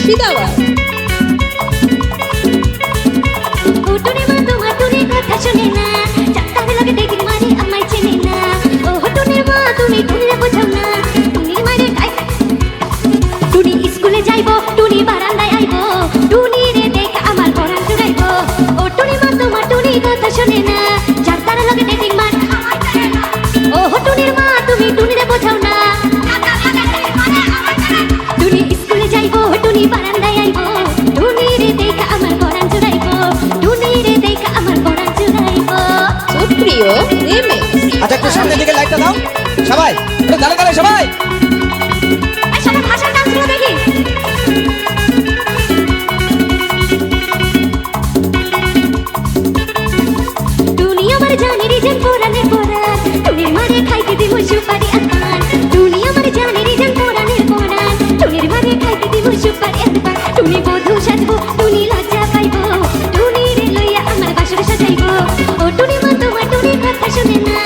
মুর্শিদাবাদ। টুনি মা তোমার টুনির কথা শোনে না, চারটার লাগে দেখি মারি আমায় চেনে না। ও টুনি মা তুমি টুনিরে বোঝাও না, টুনির মারে খাই। টুনি স্কুলে যাইবো, টুনি বারান্দায় আইবো, টুনিরে দেখে আমার পরাণ জুড়াইবো। ও টুনি মা তোমার টুনির কথা শোনে না, চারটার লাগে দেখি মারি আমায় চেনে না। ও টুনির মা তুমি টুনিরে বোঝাও না, টুনি স্কুলে যাইবো, টুনি বারান্দায় আইবো, টুনিরে দেখে আমার পরাণ জুড়াইবো, টুনিরে দেখে আমার পরাণ জুড়াইবো। সুপ্রিয় রিমিক্স। আচ্ছা একটু সামনের দিকে লাইটটা দাও সবাই, একটু দাঁড়ে দাঁড়ে সবাই। এই সবাই ভাষার ডান্সগুলো দেখি। টুনি আমার জানে রিজন পরাণের পরাণ, টুনির মারে খাইতে দিব সুপারি আর পান। টুনি আমার জানে রিজন পরাণের পরাণ, টুনির মারে খাইতে দিব সুপারি আর পান। টুনি বধূ সাজবো, টুনি লজ্জা পাইবো, টুনির লইয়া আমার বাসর সাজাইবো। ও টুনি মা তোমার টুনির কথা শোনে না,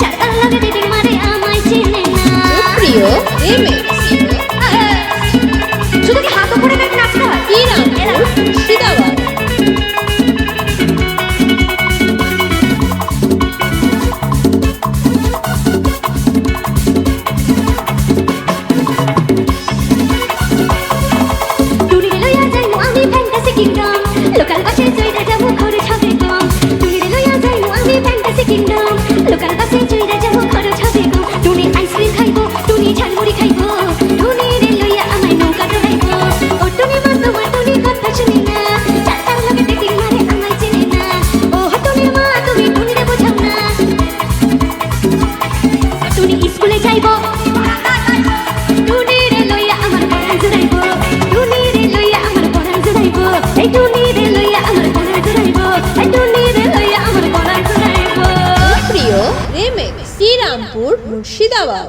চারটার লাগে দেখি মারে আমায় চেনে না। সুপ্রিয় রিমিক্স। শুধু কি হাত উপরে দেখে নাচতে হয়? শ্রীরামপুর মুর্শিদাবাদ। টুনিরে লইয়া যাইমু আমি ফ্যান্টাসি কিংডম, লোকাল বাসে চইরা যাবো খরচ হবে কম। টুনিরে লইয়া যাইমু আমি ফ্যান্টাসি কিংডম, লোকাল বাসে চইরা যাবো খরচ হবে কম। টুনি আইসক্রিম খাইবো, টুনি ঝালমুড়ি খাইবো, টুনিরে লইয়া আমায় নৌকা ডোবাইবো। ও টুনি মা তোমার টুনির কথা শুনি না, চারটার লাগে দেখি মারে আমায় চেনে না। ও টুনির মা তুমি টুনিরে বোঝাও না, টুনি স্কুলে যাইবো, টুনিরে লইয়া আমার পরাণ জুড়াইবো, টুনিরে লইয়া আমার পরাণ জুড়াইবো। এই টুনিরে লইয়া আমার পরাণ জুড়াইবো, এই টুনিরে লইয়া আমার পরাণ জুড়াইবো। সুপ্রিয় রিমিক্স। শ্রীরামপুর মুর্শিদাবাদ।